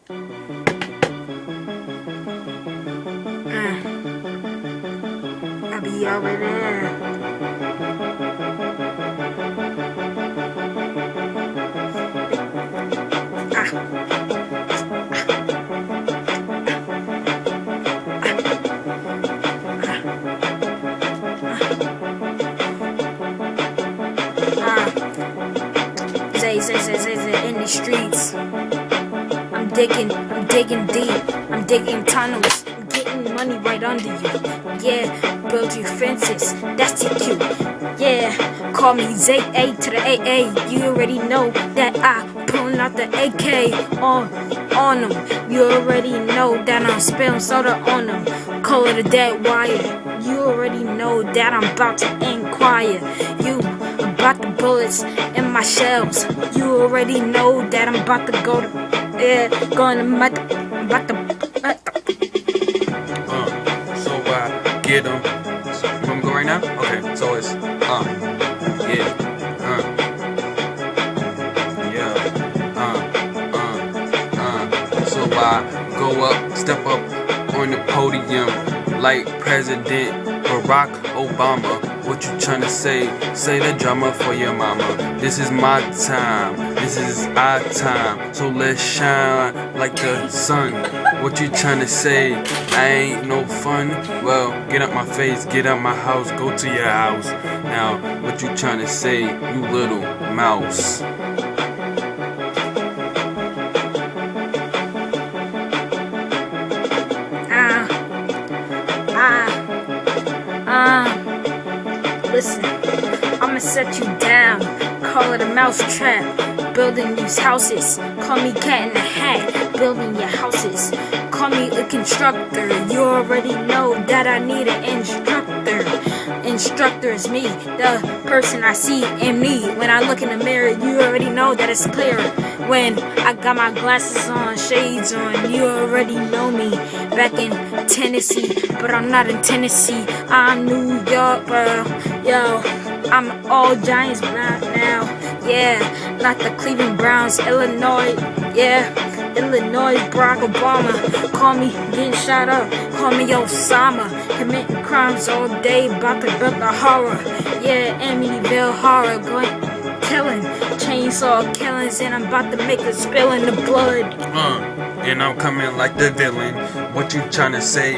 I be over there. Zay in the streets. I'm digging deep. I'm digging tunnels. I'm getting money right under you. Yeah, build your fences. That's your cue. Yeah, call me Zay A to the AA. You already know that I pulling out the AK on them. You already know that I'm spilling soda on them. Call it a dead wire. You already know that I'm about to inquire. You about the bullets in my shells. You already know that I'm about to go to going to about to so I get them. You want me to go right now? Okay, so it's so I go up, step up on the podium like President Barack Obama. What you tryna say? Say the drama for your mama. This is my time, this is our time, so let's shine like the sun. What you tryna say? I ain't no fun. Well, get out my face, get out my house, go to your house. Now, what you tryna say, you little mouse? Listen, I'ma set you down. Call it a mouse trap. Building these houses. Call me cat in the hat. Building your houses. Call me a constructor. You already know that I need an instructor. Instructor is me, the person I see in me. When I look in the mirror, you already know that it's clear. When I got my glasses on, shades on, you already know me. Back in Tennessee, but I'm not in Tennessee. I'm New York, bro. Yo, I'm all Giants now. Yeah, not the Cleveland Browns, Illinois. Yeah, Illinois, Barack Obama. Call me getting shot up. Call me Osama. Committing crimes all day, about to build the horror. Yeah, Amityville horror, going killing, chainsaw killings, and I'm about to make a spill in the blood. And I'm coming like the villain. What you tryna say?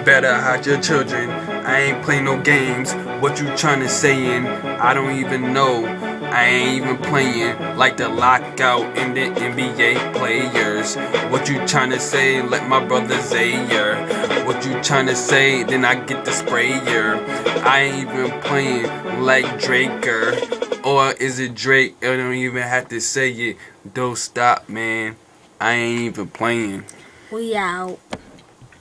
Better hide your children. I ain't playing no games. What you tryna saying? I don't even know. I ain't even playing like the lockout in the NBA players. What you tryna say? Let my brother Zayer. What you tryna say? Then I get the sprayer. I ain't even playing like Draker. Or is it Drake? I don't even have to say it. Don't stop, man. I ain't even playing. We out.